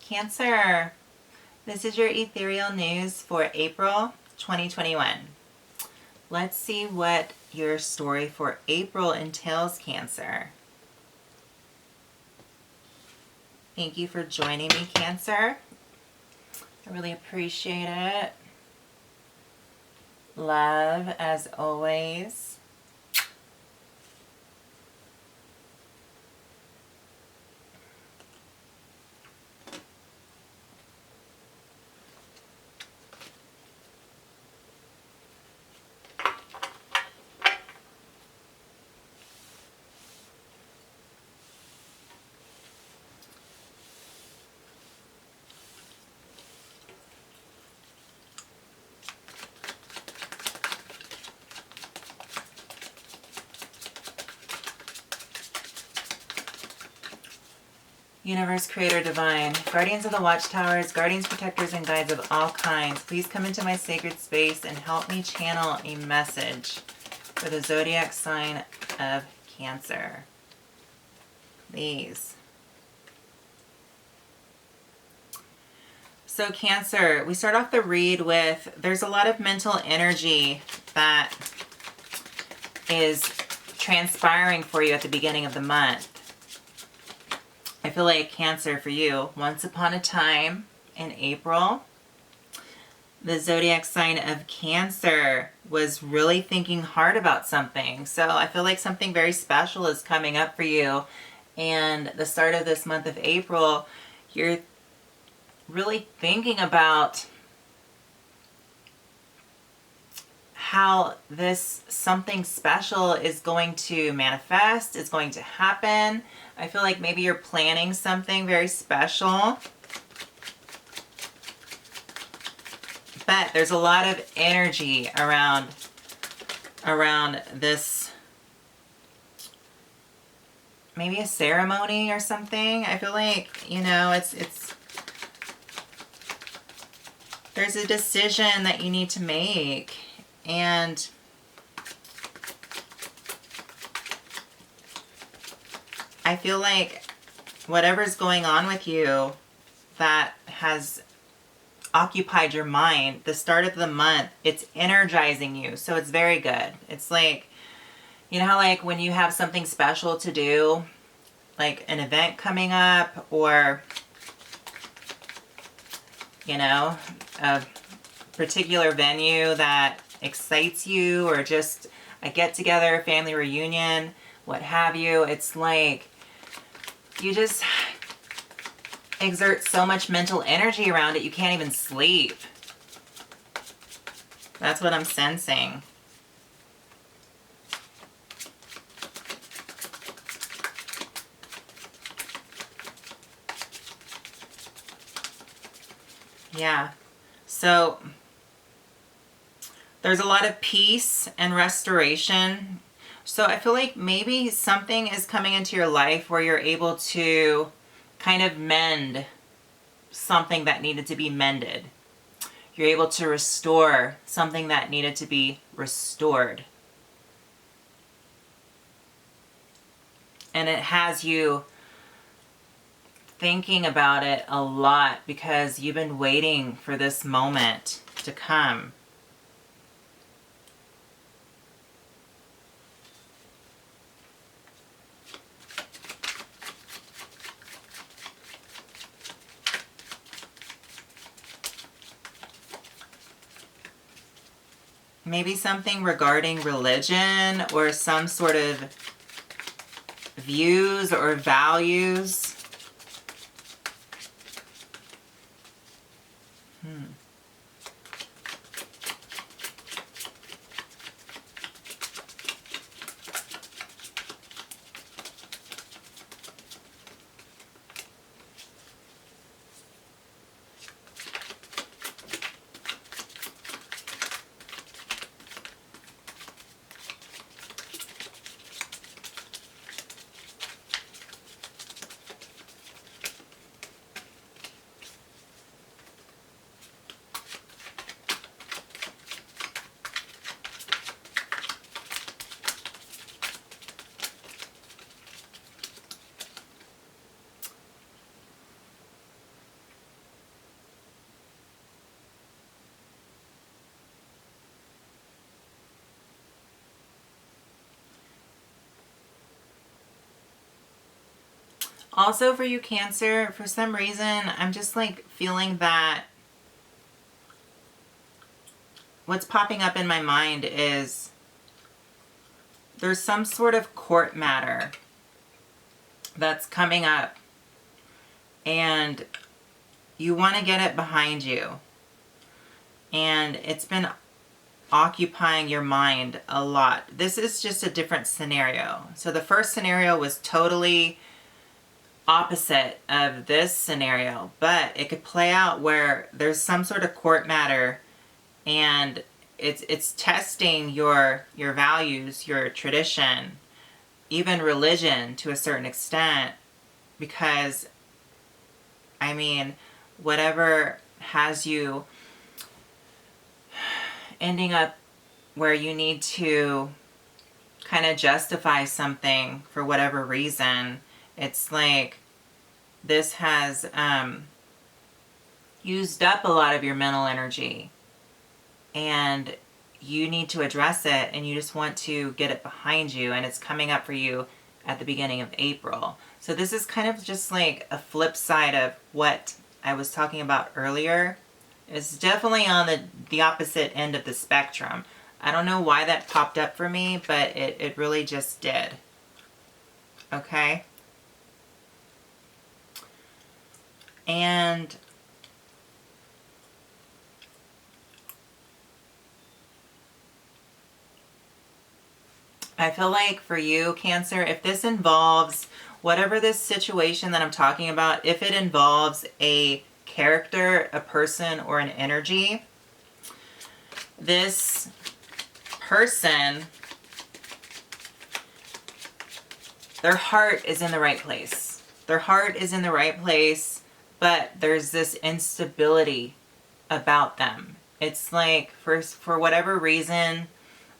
Cancer, this is your ethereal news for April 2021. Let's see what your story for April entails, Cancer. Thank you for joining me, Cancer. I really appreciate it. Love, as always. Universe, Creator, Divine, Guardians of the Watchtowers, Guardians, Protectors, and Guides of all kinds, please come into my sacred space and help me channel a message for the zodiac sign of Cancer. Please. So Cancer, we start off the read with, there's a lot of mental energy that is transpiring for you at the beginning of the month. I feel like Cancer for you, once upon a time in April, the zodiac sign of Cancer was really thinking hard about something. So I feel like something very special is coming up for you. And the start of this month of April, you're really thinking about how this something special is going to manifest, is going to happen. I feel like maybe you're planning something very special. But there's a lot of energy around this, maybe a ceremony or something. I feel like, you know, it's there's a decision that you need to make, and I feel like whatever's going on with you that has occupied your mind, the start of the month, it's energizing you. So it's very good. It's like, you know how like when you have something special to do, like an event coming up, or, you know, a particular venue that excites you, or just a get-together, family reunion, what have you. It's like you just exert so much mental energy around it, you can't even sleep. That's what I'm sensing. Yeah. So there's a lot of peace and restoration. So I feel like maybe something is coming into your life where you're able to kind of mend something that needed to be mended. You're able to restore something that needed to be restored. And it has you thinking about it a lot because you've been waiting for this moment to come. Maybe something regarding religion or some sort of views or values. Also for you, Cancer, for some reason, I'm just like feeling that what's popping up in my mind is there's some sort of court matter that's coming up and you want to get it behind you. And it's been occupying your mind a lot. This is just a different scenario. So the first scenario was totally opposite of this scenario, but it could play out where there's some sort of court matter and it's testing your values, your tradition, even religion to a certain extent, because I mean, whatever has you ending up where you need to kind of justify something for whatever reason, it's like this has used up a lot of your mental energy and you need to address it, and you just want to get it behind you, and it's coming up for you at the beginning of April. So this is kind of just like a flip side of what I was talking about earlier. It's definitely on the opposite end of the spectrum. I don't know why that popped up for me, but it really just did. Okay? And I feel like for you, Cancer, if this involves whatever this situation that I'm talking about, if it involves a character, a person, or an energy, this person, their heart is in the right place. Their heart is in the right place, but there's this instability about them. It's like for whatever reason,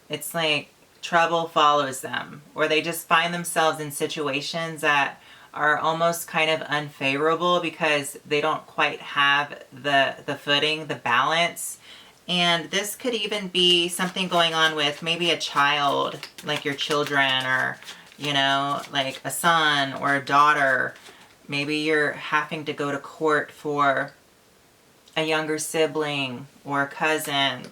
it's like trouble follows them, or they just find themselves in situations that are almost kind of unfavorable because they don't quite have the footing, the balance. And this could even be something going on with maybe a child, like your children, or, you know, like a son or a daughter. Maybe you're having to go to court for a younger sibling or a cousin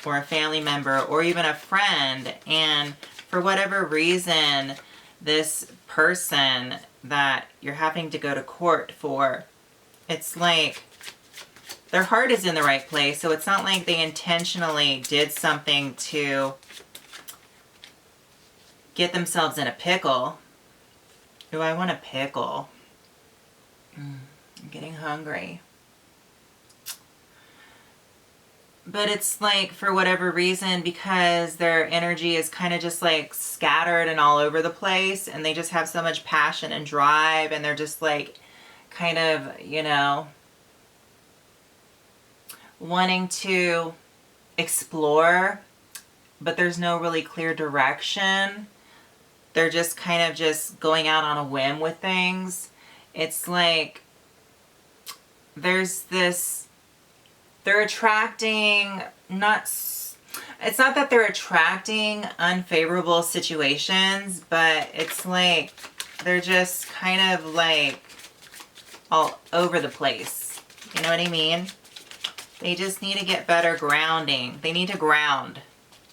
or a family member or even a friend. And for whatever reason, this person that you're having to go to court for, it's like their heart is in the right place. So it's not like they intentionally did something to get themselves in a pickle. Ooh, I want a pickle. I'm getting hungry. But it's like for whatever reason, because their energy is kind of just like scattered and all over the place, and they just have so much passion and drive, and they're just like kind of, you know, wanting to explore, but there's no really clear direction. They're just kind of just going out on a whim with things. It's like there's this, they're attracting, it's not that they're attracting unfavorable situations, but it's like they're just kind of like all over the place. You know what I mean? They just need to get better grounding. They need to ground,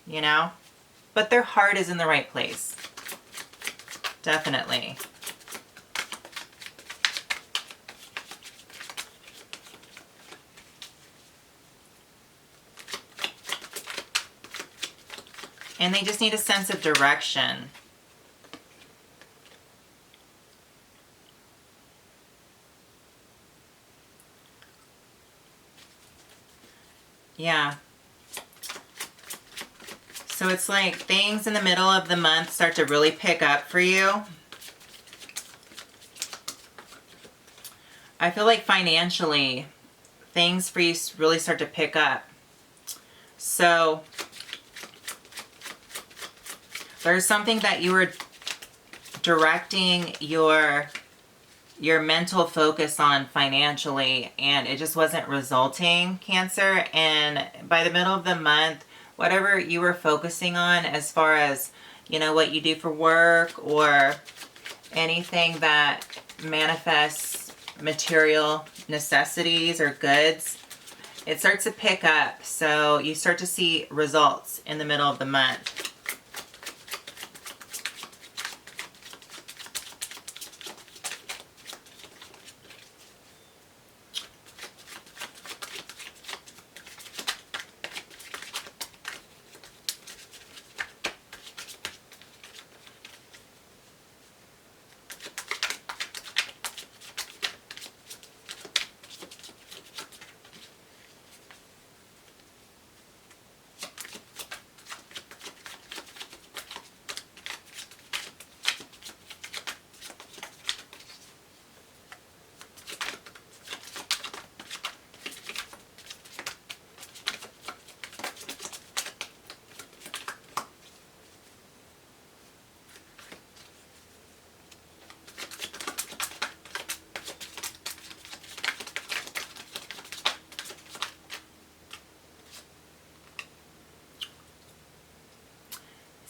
you know? But their heart is in the right place. Definitely. And they just need a sense of direction. Yeah. So it's like things in the middle of the month start to really pick up for you. I feel like financially, things for you really start to pick up. So there's something that you were directing your mental focus on financially, and it just wasn't resulting, Cancer. And by the middle of the month, whatever you were focusing on as far as, you know, what you do for work or anything that manifests material necessities or goods, it starts to pick up. So you start to see results in the middle of the month.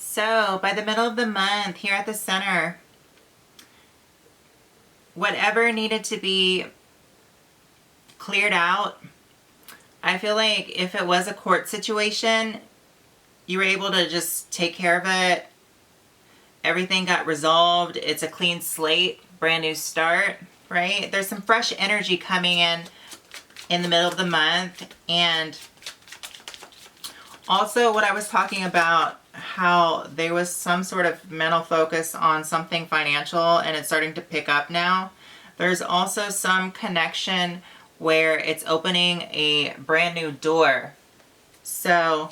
So by the middle of the month here at the center, whatever needed to be cleared out, I feel like if it was a court situation, you were able to just take care of it. Everything got resolved. It's a clean slate, brand new start, right? There's some fresh energy coming in the middle of the month. And also what I was talking about, how there was some sort of mental focus on something financial and it's starting to pick up now. There's also some connection where it's opening a brand new door. So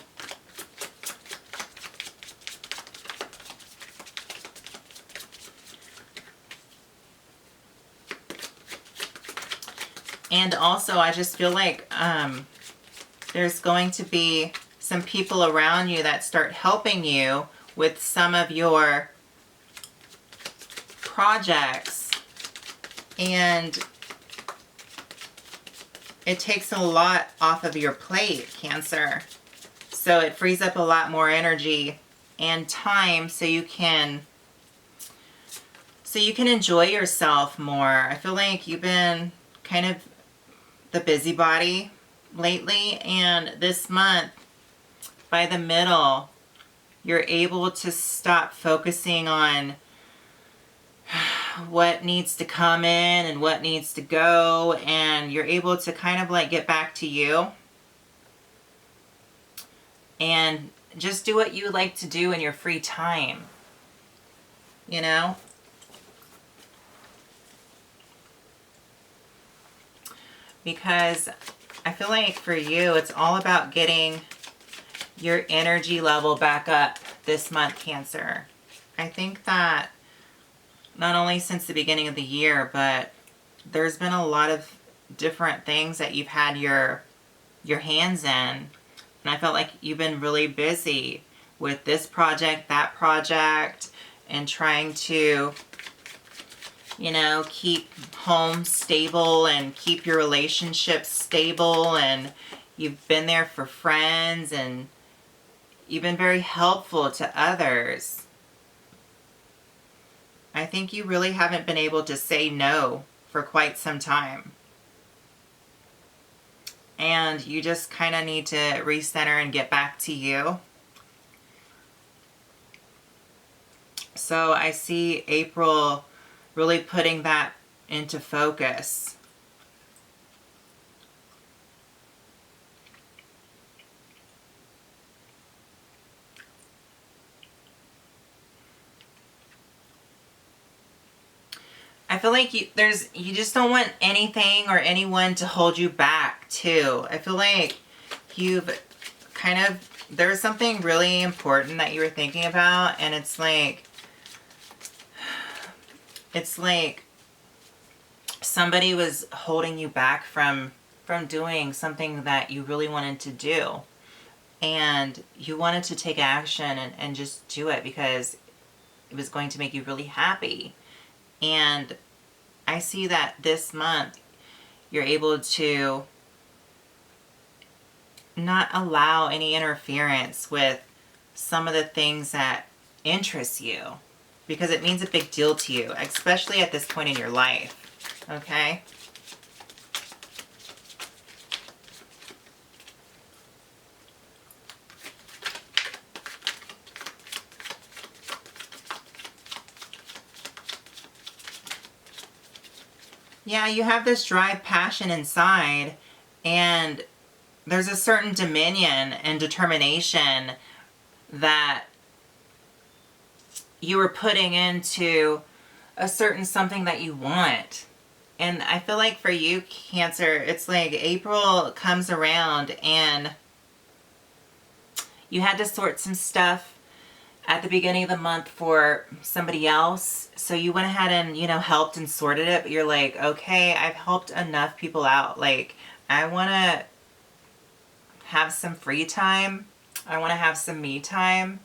and also I just feel like there's going to be some people around you that start helping you with some of your projects, and it takes a lot off of your plate, Cancer. So it frees up a lot more energy and time so you can enjoy yourself more. I feel like you've been kind of the busybody lately, and this month by the middle, you're able to stop focusing on what needs to come in and what needs to go, and you're able to kind of like get back to you and just do what you like to do in your free time, you know? Because I feel like for you, it's all about getting your energy level back up this month, Cancer. I think that not only since the beginning of the year, but there's been a lot of different things that you've had your hands in. And I felt like you've been really busy with this project, that project, and trying to, you know, keep home stable and keep your relationships stable. And you've been there for friends, and you've been very helpful to others. I think you really haven't been able to say no for quite some time. And you just kind of need to recenter and get back to you. So I see April really putting that into focus. I feel like you just don't want anything or anyone to hold you back too. I feel like you've kind of, there's something really important that you were thinking about, and it's like somebody was holding you back from doing something that you really wanted to do. And you wanted to take action and just do it because it was going to make you really happy. And I see that this month you're able to not allow any interference with some of the things that interest you. because it means a big deal to you, especially at this point in your life, okay? Yeah, you have this drive, passion inside, and there's a certain dominion and determination that you were putting into a certain something that you want. And I feel like for you, Cancer, it's like April comes around and you had to sort some stuff at the beginning of the month for somebody else. So you went ahead and, you know, helped and sorted it. But you're like, okay, I've helped enough people out. Like, I want to have some free time. I want to have some me time.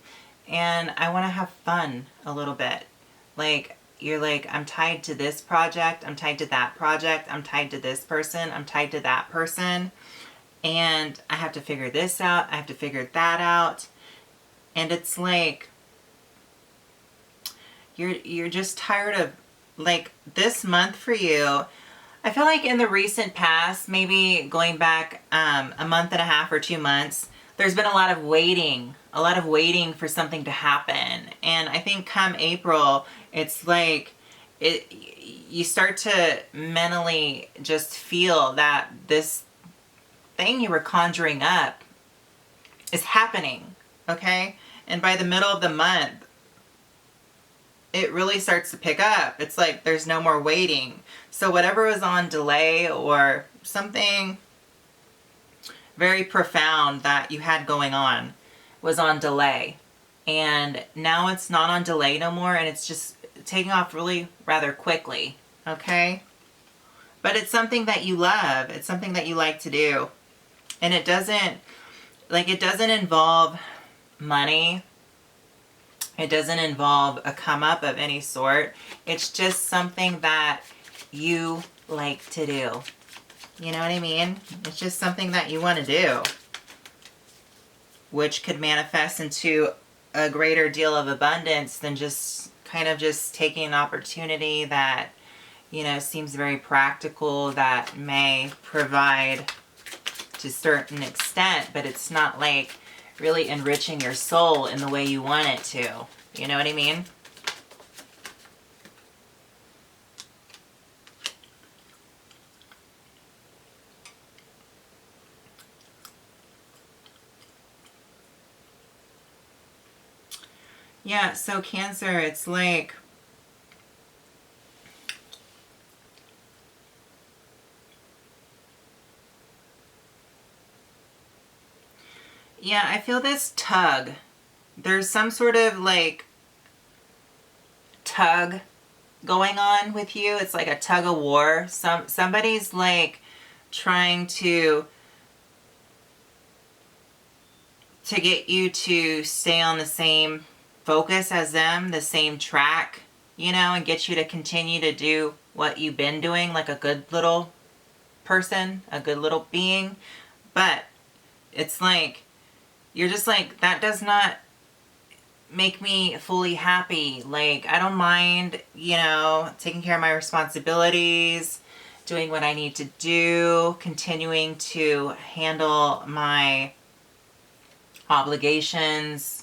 And I want to have fun a little bit. Like, you're like, I'm tied to this project. I'm tied to that project. I'm tied to this person. I'm tied to that person. And I have to figure this out. I have to figure that out. And it's like, you're just tired of, like, this month for you. I feel like in the recent past, maybe going back a month and a half or 2 months, there's been a lot of waiting for something to happen. And I think come April, it's like you start to mentally just feel that this thing you were conjuring up is happening, okay? And by the middle of the month, it really starts to pick up. It's like there's no more waiting. So whatever was on delay or something very profound that you had going on was on delay. And now it's not on delay no more, and it's just taking off really rather quickly, okay? But it's something that you love. It's something that you like to do. And it doesn't involve money. It doesn't involve a come up of any sort. It's just something that you like to do. You know what I mean? It's just something that you want to do, which could manifest into a greater deal of abundance than just kind of just taking an opportunity that, you know, seems very practical, that may provide to a certain extent, but it's not like really enriching your soul in the way you want it to. You know what I mean? Yeah, so Cancer, it's like, yeah, I feel this tug. There's some sort of like tug going on with you. It's like a tug of war. Somebody's like trying to get you to stay on the same focus as them, the same track, you know, and get you to continue to do what you've been doing, like a good little person, a good little being. But it's like, you're just like, that does not make me fully happy. Like, I don't mind, you know, taking care of my responsibilities, doing what I need to do, continuing to handle my obligations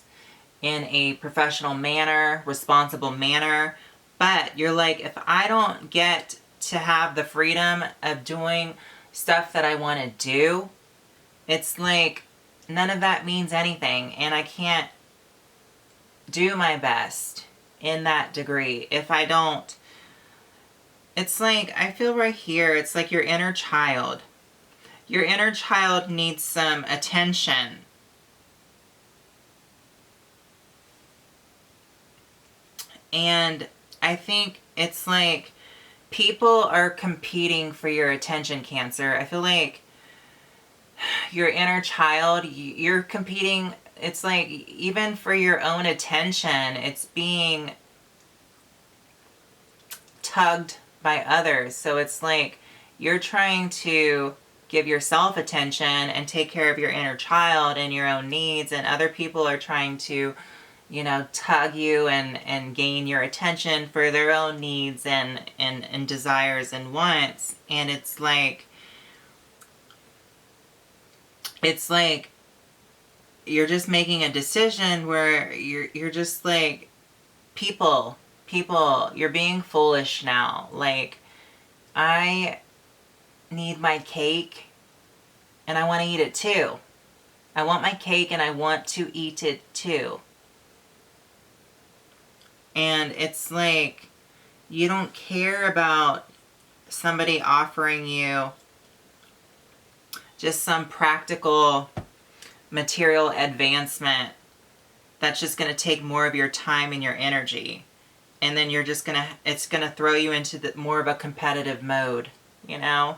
in a professional manner, responsible manner. But you're like, if I don't get to have the freedom of doing stuff that I want to do, it's like none of that means anything, and I can't do my best in that degree if I don't. It's like, I feel right here, it's like your inner child. Your inner child needs some attention. And I think it's like people are competing for your attention, Cancer. I feel like your inner child, you're competing. It's like even for your own attention, it's being tugged by others. So it's like you're trying to give yourself attention and take care of your inner child and your own needs, and other people are trying to, you know, tug you and gain your attention for their own needs and desires and wants. And it's like you're just making a decision where you're just like, people, you're being foolish now. Like, I need my cake and I want to eat it too. I want my cake and I want to eat it too. And it's like, you don't care about somebody offering you just some practical material advancement that's just going to take more of your time and your energy. And then you're just going to, it's going to throw you into more of a competitive mode, you know?